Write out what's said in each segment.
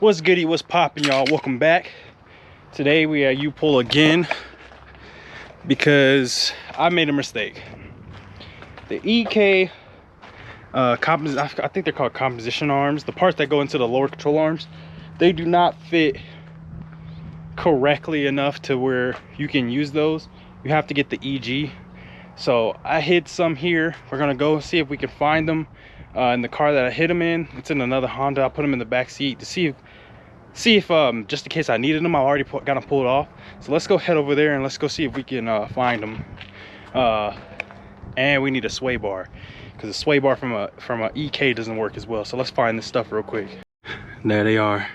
What's goody, what's poppin', y'all? Welcome back. Today we at U-Pull again because I made a mistake. The EK I think they're called composition arms, the parts that go into the lower control arms, they do not fit correctly enough to where you can use those. You have to get the EG. So I hid some here. We're gonna go see if we can find them in the car that I hid them in. It's in another Honda. I'll put them in the back seat to see if just in case I needed them. I already got them pulled off. So let's go head over there and let's go see if we can find them. And we need a sway bar because the sway bar from a EK doesn't work as well. So let's find this stuff real quick. There they are,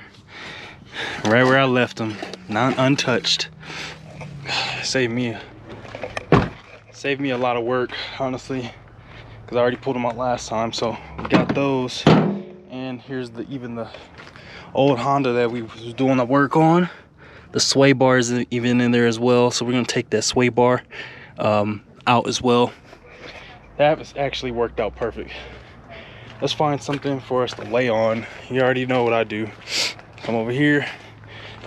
right where I left them, not untouched. Saved me a lot of work, honestly, because I already pulled them out last time. So we got those, and here's even the old Honda that we was doing the work on. The sway bar is even in there as well, so we're gonna take that sway bar out as well. That was actually worked out perfect. Let's find something for us to lay on. You already know what I do. Come over here,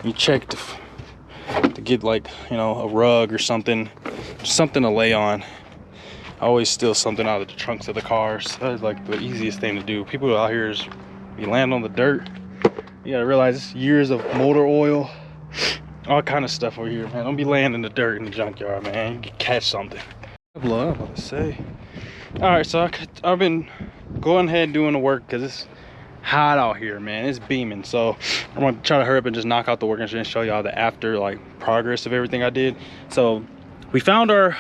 you check to get, like, you know, a rug or something to lay on. I always steal something out of the trunks of the cars. That's like the easiest thing to do. People out here you land on the dirt. You gotta realize it's years of motor oil, all kind of stuff over here, man. Don't be laying in the dirt in the junkyard, man. You can catch something. Blow up, what to say. All right, so I've been going ahead and doing the work because it's hot out here, man. It's beaming. So I'm gonna try to hurry up and just knock out the work and just show y'all the after, like, progress of everything I did. So we found our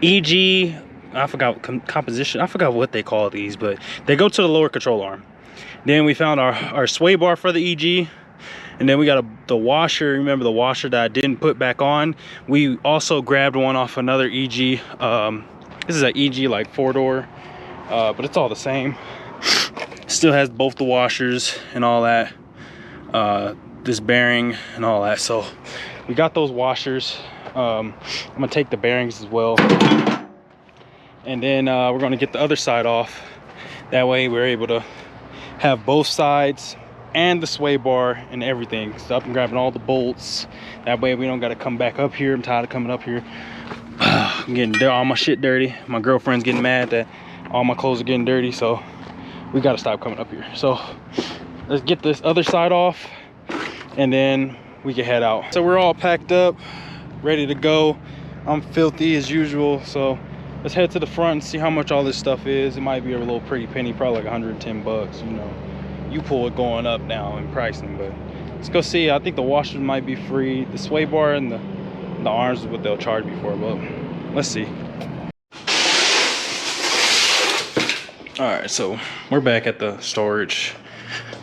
EG, I forgot composition, I forgot what they call these, but they go to the lower control arm. Then we found our sway bar for the EG, and then we got the washer. Remember the washer that I didn't put back on? We also grabbed one off another EG. This is an EG, like 4-door, but it's all the same. Still has both the washers and all that, this bearing and all that. So we got those washers. I'm gonna take the bearings as well, and then we're gonna get the other side off. That way we're able to have both sides and the sway bar and everything. So I'm grabbing all the bolts. That way we don't got to come back up here. I'm tired of coming up here. I'm getting all my shit dirty. My girlfriend's getting mad that all my clothes are getting dirty, so we got to stop coming up here. So let's get this other side off and then we can head out. So we're all packed up, ready to go. I'm filthy as usual, so let's head to the front and see how much all this stuff is. It might be a little pretty penny, probably like 110 bucks, you know. U-Pull it going up now in pricing, but let's go see. I think the washers might be free. The sway bar and the arms is what they'll charge me for, but let's see. All right, so we're back at the storage.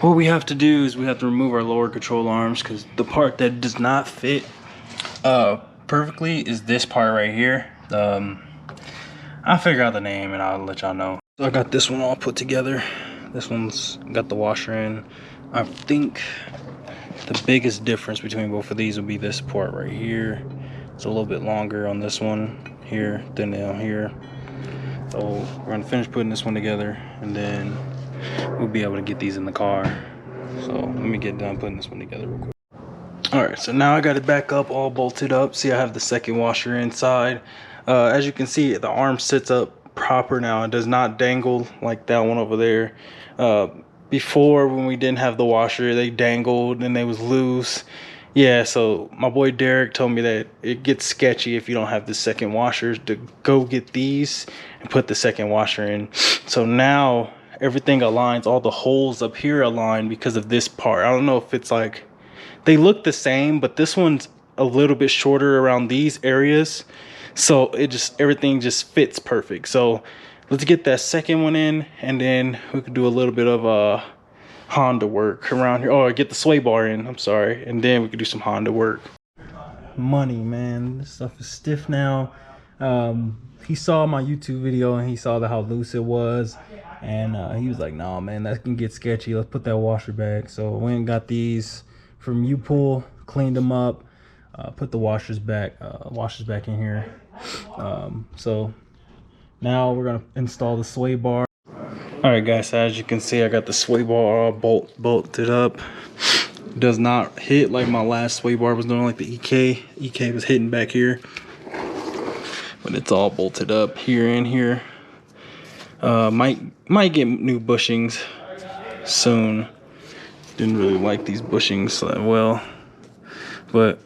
What we have to do is we have to remove our lower control arms because the part that does not fit perfectly is this part right here. I'll figure out the name and I'll let y'all know. So I got this one all put together. This one's got the washer in. I think the biggest difference between both of these will be this part right here. It's a little bit longer on this one here than down here. So we're gonna finish putting this one together and then we'll be able to get these in the car. So let me get done putting this one together real quick. All right, so now I got it back up, all bolted up. See, I have the second washer inside. As you can see, the arm sits up proper now. It does not dangle like that one over there. Before, when we didn't have the washer, they dangled and they was loose. Yeah, so my boy Derek told me that it gets sketchy if you don't have the second washer, to go get these and put the second washer in. So now everything aligns, all the holes up here align because of this part. I don't know if it's like, they look the same, but this one's a little bit shorter around these areas. So everything just fits perfect. So let's get that second one in, and then we can do a little bit of Honda work around here. Or get the sway bar in, I'm sorry. And then we can do some Honda work. Money, man, this stuff is stiff now. He saw my YouTube video and he saw how loose it was. And he was like, nah, man, that can get sketchy. Let's put that washer back. So we went and got these from U-Pull, cleaned them up, put the washers back in here. So now we're gonna install the sway bar. All right, guys. So as you can see, I got the sway bar all bolted up. Does not hit like my last sway bar was doing, like the EK. EK was hitting back here, but it's all bolted up here and here. Might get new bushings soon. Didn't really like these bushings that well, but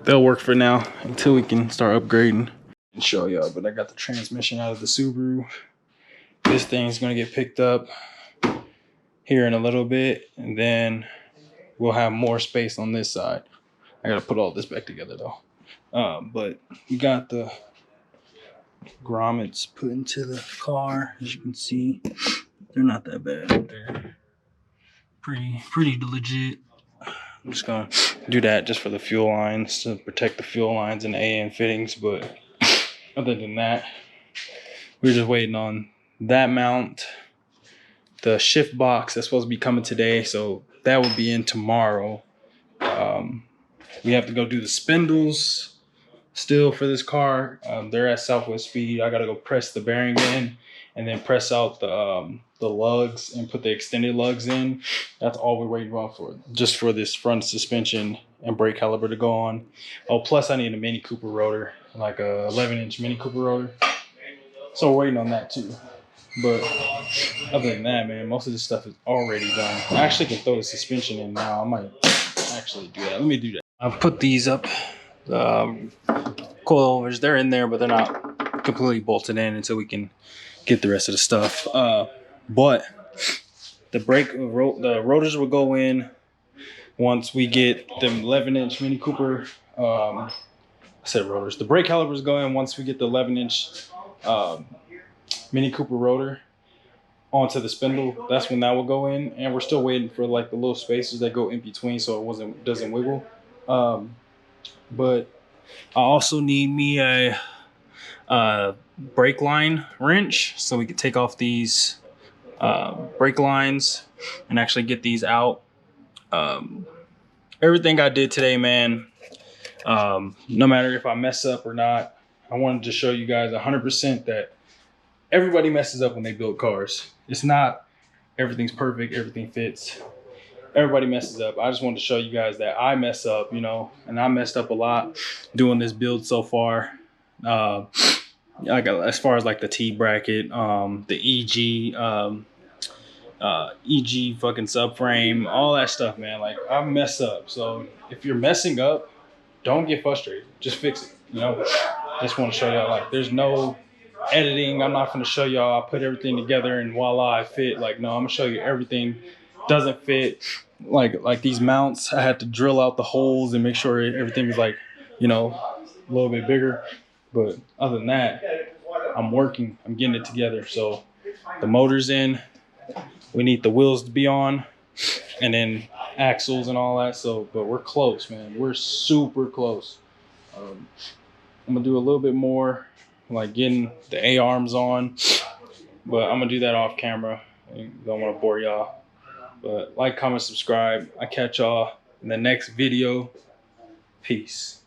they'll work for now until we can start upgrading. And show y'all, but I got the transmission out of the Subaru. This thing's gonna get picked up here in a little bit, and then we'll have more space on this side. I gotta put all this back together though. But we got the grommets put into the car. As you can see, they're not that bad. They're pretty legit. I'm just gonna do that just for the fuel lines, to protect the fuel lines and the AN fittings. But other than that, we're just waiting on that mount. The shift box that's supposed to be coming today, so that will be in tomorrow. We have to go do the spindles still for this car. They're at Southwest Speed. I gotta go press the bearing in, and then press out the lugs and put the extended lugs in. That's all we're waiting on for, just for this front suspension and brake caliper to go on. Oh, plus I need a Mini Cooper rotor, like a 11-inch Mini Cooper rotor. So we're waiting on that too. But other than that, man, most of this stuff is already done. I actually can throw the suspension in now. I might actually do that. Let me do that. I'll put these up. Coilovers, they're in there, but they're not completely bolted in until we can get the rest of the stuff. But the rotors will go in once we get them 11-inch Mini Cooper. I said rotors. The brake calipers go in once we get the 11-inch Mini Cooper rotor onto the spindle. That's when that will go in, and we're still waiting for like the little spacers that go in between so it doesn't wiggle. But I also need me a brake line wrench so we can take off these brake lines and actually get these out. Everything I did today, man, no matter if I mess up or not, I wanted to show you guys 100% that everybody messes up when they build cars. It's not everything's perfect, everything fits. Everybody messes up. I just wanted to show you guys that I mess up, you know, and I messed up a lot doing this build so far. I got as far as like the T bracket, the EG fucking subframe, all that stuff, man. Like I mess up. So if you're messing up, don't get frustrated. Just fix it. You know, just want to show y'all like there's no editing. I'm not going to show y'all I put everything together and voila, I fit. Like no, I'm gonna show you everything doesn't fit. Like these mounts, I had to drill out the holes and make sure everything was like, you know, a little bit bigger. But other than that, I'm getting it together. So the motor's in, we need the wheels to be on, and then axles and all that. So, but we're close, man. We're super close. I'm gonna do a little bit more, like getting the A-arms on, but I'm gonna do that off camera. I don't want to bore y'all. But like, comment, subscribe. I catch y'all in the next video. Peace.